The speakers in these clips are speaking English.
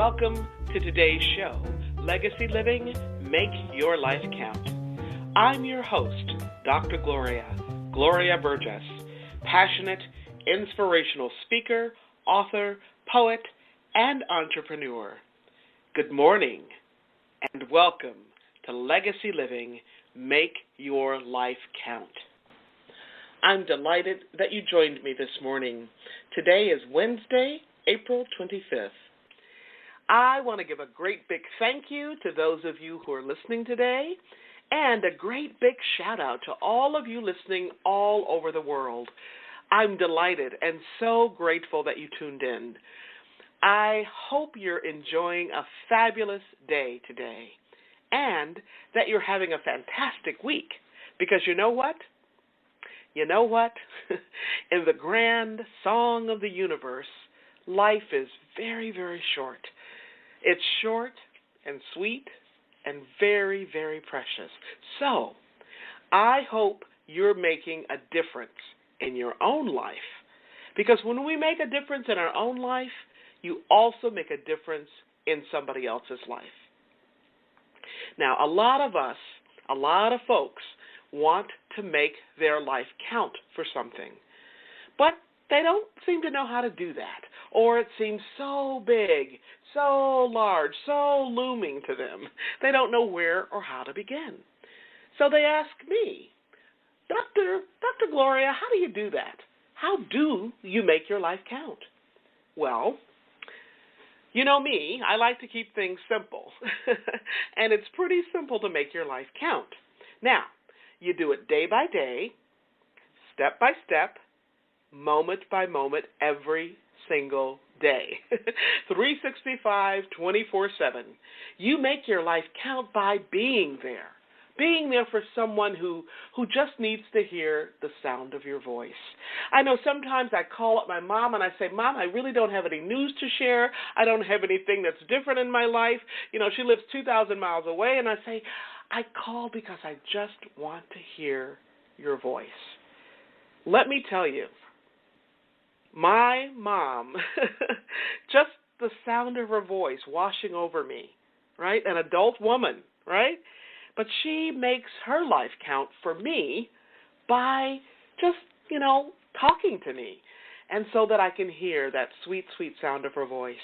welcome to today's show, Legacy Living, Make Your Life Count. I'm your host, Dr. Gloria Burgess, passionate, inspirational speaker, author, poet, and entrepreneur. Good morning, and welcome to Legacy Living, Make Your Life Count. I'm delighted that you joined me this morning. Today is Wednesday, April 25th. I want to give a great big thank you to those of you who are listening today, and a great big shout out to all of you listening all over the world. I'm delighted and so grateful that you tuned in. I hope you're enjoying a fabulous day today, and that you're having a fantastic week, because you know what? In the grand song of the universe, life is very, very short. It's short and sweet and very, very precious. So, I hope you're making a difference in your own life. Because when we make a difference in our own life, you also make a difference in somebody else's life. Now, a lot of folks want to make their life count for something. But they don't seem to know how to do that. Or it seems so big, so large, so looming to them. They don't know where or how to begin. So they ask me, Dr. Gloria, how do you do that? How do you make your life count? Well, you know me, I like to keep things simple. And it's pretty simple to make your life count. Now, you do it day by day, step by step, moment by moment, every single day. 365, 24/7. You make your life count by being there. Being there for someone who just needs to hear the sound of your voice. I know sometimes I call up my mom and I say, Mom, I really don't have any news to share. I don't have anything that's different in my life. You know, she lives 2,000 miles away, and I say, I call because I just want to hear your voice. Let me tell you, my mom, just the sound of her voice washing over me, right? An adult woman, right? But she makes her life count for me by just, talking to me, and so that I can hear that sweet, sweet sound of her voice.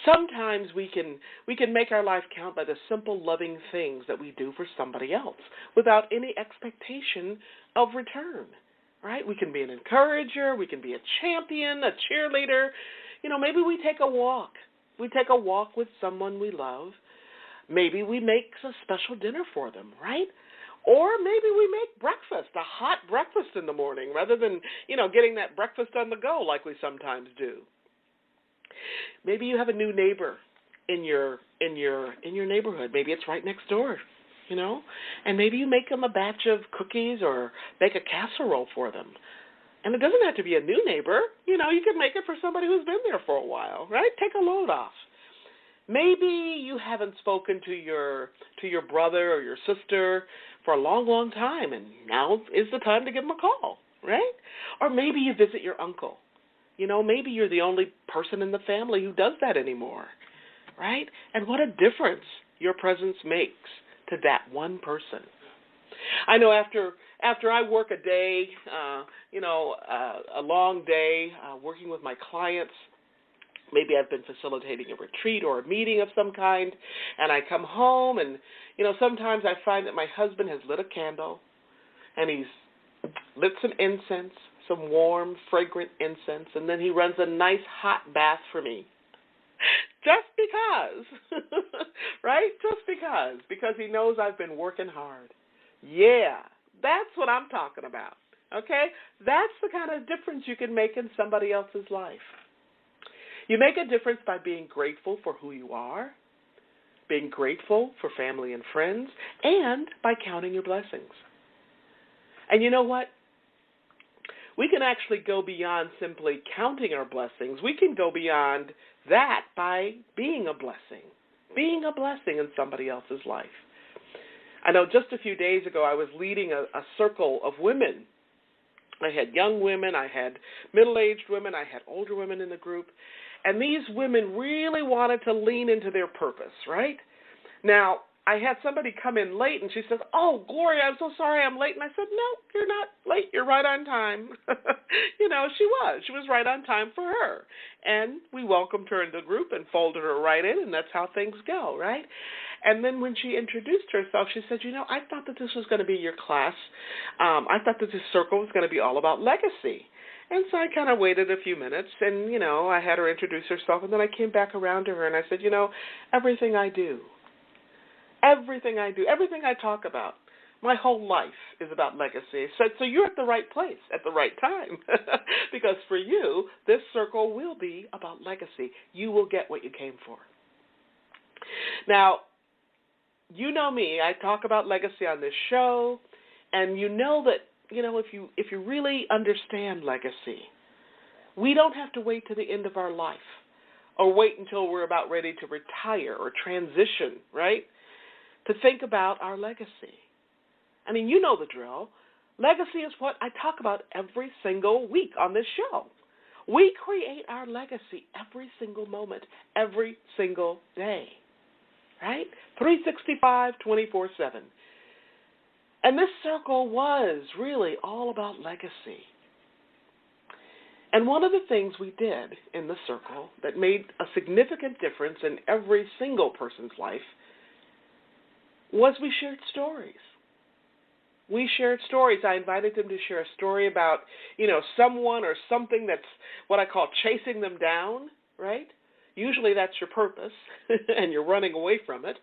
Sometimes we can make our life count by the simple, loving things that we do for somebody else without any expectation of return, right? We can be an encourager. We can be a champion, a cheerleader. Maybe we take a walk. We take a walk with someone we love. Maybe we make a special dinner for them, right? Or maybe we make breakfast, a hot breakfast in the morning, rather than, getting that breakfast on the go like we sometimes do. Maybe you have a new neighbor in your neighborhood. Maybe it's right next door, and maybe you make them a batch of cookies or make a casserole for them. And it doesn't have to be a new neighbor. You can make it for somebody who's been there for a while, right? Take a load off. Maybe you haven't spoken to your brother or your sister for a long, long time, and now is the time to give them a call, right? Or maybe you visit your uncle. Maybe you're the only person in the family who does that anymore, right? And what a difference your presence makes to that one person. I know after I work a day, a long day working with my clients, maybe I've been facilitating a retreat or a meeting of some kind, and I come home and, sometimes I find that my husband has lit a candle and he's lit some incense, some warm, fragrant incense, and then he runs a nice hot bath for me. Just because, right? Just because he knows I've been working hard. Yeah, that's what I'm talking about, okay? That's the kind of difference you can make in somebody else's life. You make a difference by being grateful for who you are, being grateful for family and friends, and by counting your blessings. And you know what? We can actually go beyond simply counting our blessings. We can go beyond that by being a blessing in somebody else's life. I know just a few days ago I was leading a circle of women. I had young women, I had middle-aged women, I had older women in the group, And these women really wanted to lean into their purpose, right? Now, I had somebody come in late, and she says, "Oh, Gloria, I'm so sorry I'm late." And I said, "No, you're not late. You're right on time." She was. She was right on time for her. And we welcomed her into the group and folded her right in, and that's how things go, right? And then when she introduced herself, she said, "I thought that this was going to be your class. I thought that this circle was going to be all about legacy." And so I kind of waited a few minutes, and, I had her introduce herself, and then I came back around to her, and I said, everything I do, everything I talk about, my whole life is about legacy. So you're at the right place at the right time because for you, this circle will be about legacy. You will get what you came for. Now, you know me. I talk about legacy on this show, and you know that, if you really understand legacy, we don't have to wait to the end of our life or wait until we're about ready to retire or transition, right, to think about our legacy. I mean, you know the drill. Legacy is what I talk about every single week on this show. We create our legacy every single moment, every single day, right? 365, 24/7. And this circle was really all about legacy. And one of the things we did in the circle that made a significant difference in every single person's life was we shared stories. We shared stories. I invited them to share a story about, someone or something that's what I call chasing them down, right? Usually that's your purpose, and you're running away from it,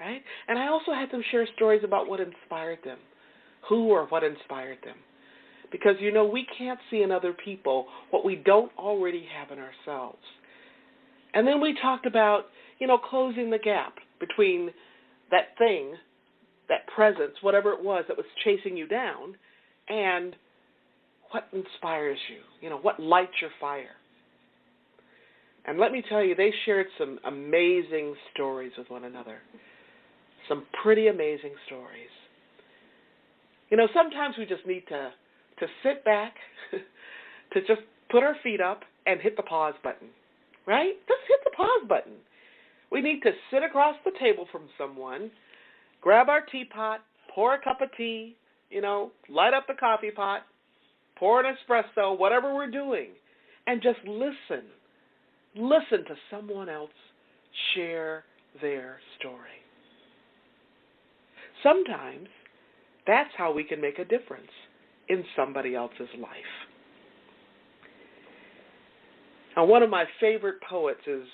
right? And I also had them share stories about what inspired them, who or what inspired them. Because, we can't see in other people what we don't already have in ourselves. And then we talked about, closing the gap between that thing, that presence, whatever it was that was chasing you down, and what inspires you, what lights your fire. And let me tell you, they shared some amazing stories with one another, some pretty amazing stories. Sometimes we just need to sit back, to just put our feet up and hit the pause button, right? Just hit the pause button. We need to sit across the table from someone, grab our teapot, pour a cup of tea, light up the coffee pot, pour an espresso, whatever we're doing, and just listen. Listen to someone else share their story. Sometimes that's how we can make a difference in somebody else's life. Now, one of my favorite poets is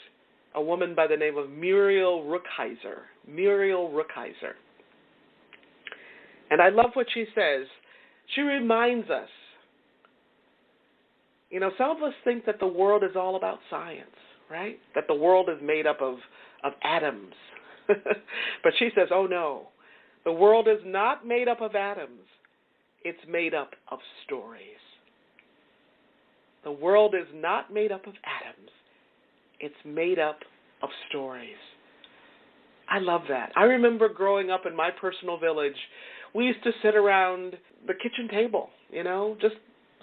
a woman by the name of Muriel Rukeyser. Muriel Rukeyser. And I love what she says. She reminds us, some of us think that the world is all about science, right? That the world is made up of atoms. But she says, oh no, the world is not made up of atoms. It's made up of stories. The world is not made up of atoms. It's made up of stories. I love that. I remember growing up in my personal village, we used to sit around the kitchen table, just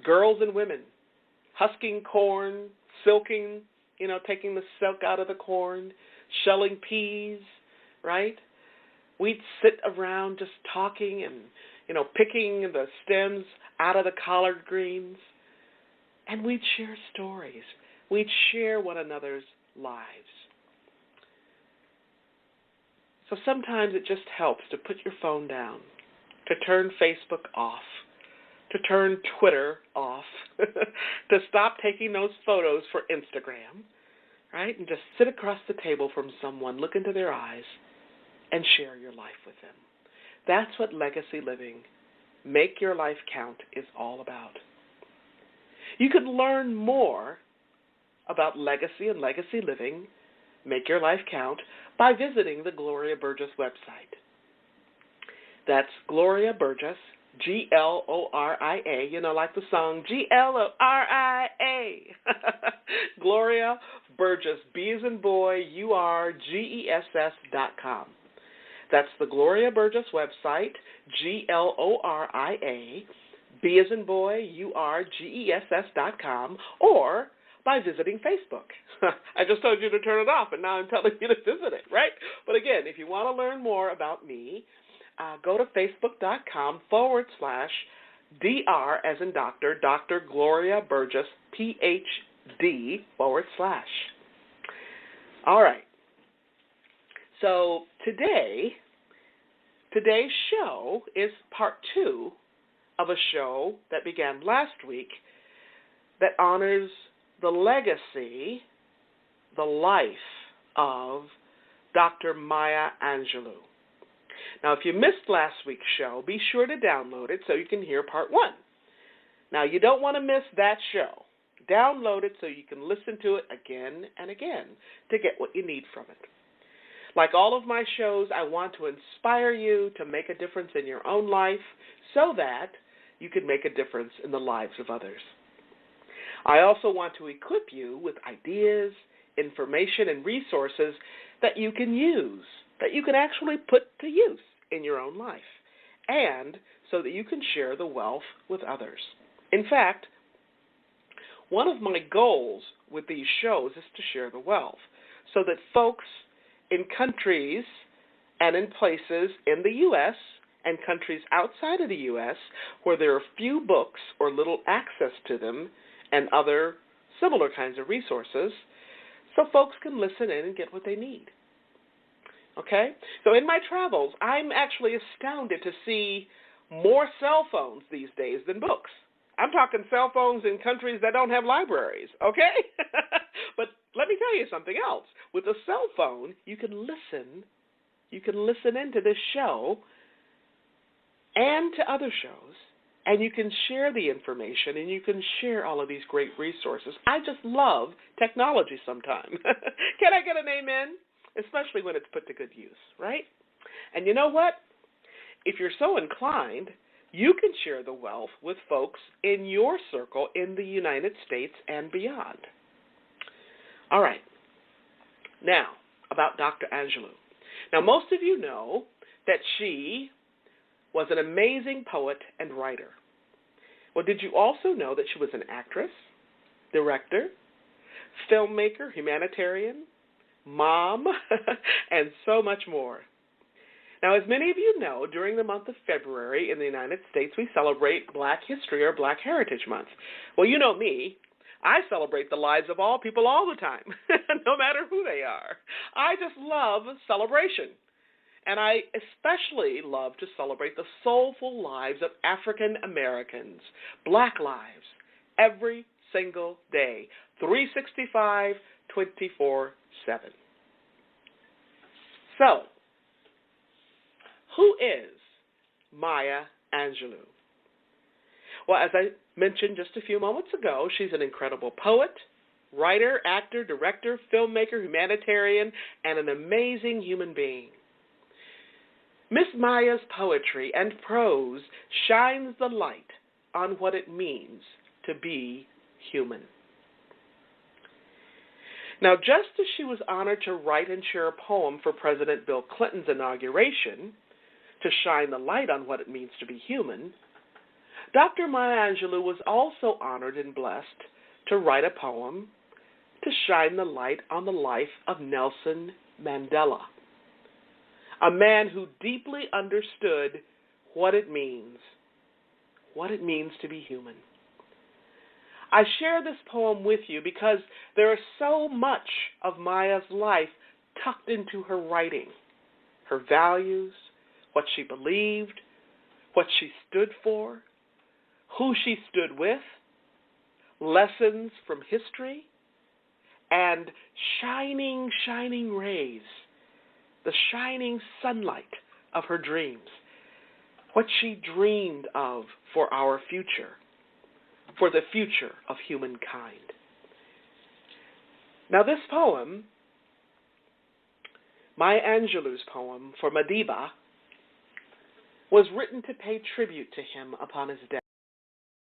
girls and women, husking corn, silking, taking the silk out of the corn, shelling peas, right? We'd sit around just talking and, picking the stems out of the collard greens, and we'd share stories. We'd share one another's lives. So sometimes it just helps to put your phone down, to turn Facebook off, to turn Twitter off, to stop taking those photos for Instagram, right? And just sit across the table from someone, look into their eyes, and share your life with them. That's what legacy living, make your life count, is all about. You can learn more about legacy and legacy living, make your life count, by visiting the Gloria Burgess website. That's Gloria Burgess, Gloria, like the song Gloria. Gloria Burgess, B as in boy, URGESS.com. That's the Gloria Burgess website, Gloria, B as in boy, URGESS.com, or by visiting Facebook. I just told you to turn it off, and now I'm telling you to visit it, right? But again, if you want to learn more about me, go to facebook.com/Dr. as in doctor, Dr. Gloria Burgess, PhD /. All right. So today's show is part 2 of a show that began last week that honors the legacy, the life of Dr. Maya Angelou. Now, if you missed last week's show, be sure to download it so you can hear part 1. Now, you don't want to miss that show. Download it so you can listen to it again and again to get what you need from it. Like all of my shows, I want to inspire you to make a difference in your own life so that you can make a difference in the lives of others. I also want to equip you with ideas, information, and resources that you can use, that you can actually put to use in your own life, and so that you can share the wealth with others. In fact, one of my goals with these shows is to share the wealth so that folks in countries and in places in the U.S. and countries outside of the U.S. where there are few books or little access to them and other similar kinds of resources, so folks can listen in and get what they need. Okay? So in my travels, I'm actually astounded to see more cell phones these days than books. I'm talking cell phones in countries that don't have libraries, okay? But let me tell you something else. With a cell phone, you can listen into this show and to other shows, and you can share the information, and you can share all of these great resources. I just love technology sometimes. Can I get an amen? Especially when it's put to good use, right? And you know what? If you're so inclined, you can share the wealth with folks in your circle in the United States and beyond. All right. Now, about Dr. Angelou. Now, most of you know that she was an amazing poet and writer. Well, did you also know that she was an actress, director, filmmaker, humanitarian, mom, and so much more? Now, as many of you know, during the month of February in the United States, we celebrate Black History or Black Heritage Month. Well, you know me. I celebrate the lives of all people all the time, no matter who they are. I just love celebration. And I especially love to celebrate the soulful lives of African Americans, Black lives, every single day, 365, 24/7. So, who is Maya Angelou? Well, as I mentioned just a few moments ago, she's an incredible poet, writer, actor, director, filmmaker, humanitarian, and an amazing human being. Miss Maya's poetry and prose shines the light on what it means to be human. Now, just as she was honored to write and share a poem for President Bill Clinton's inauguration to shine the light on what it means to be human, Dr. Maya Angelou was also honored and blessed to write a poem to shine the light on the life of Nelson Mandela, a man who deeply understood what it means to be human. I share this poem with you because there is so much of Maya's life tucked into her writing, her values, what she believed, what she stood for, who she stood with, lessons from history, and shining, shining rays, the shining sunlight of her dreams, what she dreamed of for our future, for the future of humankind. Now this poem, Maya Angelou's poem for Madiba, was written to pay tribute to him upon his death.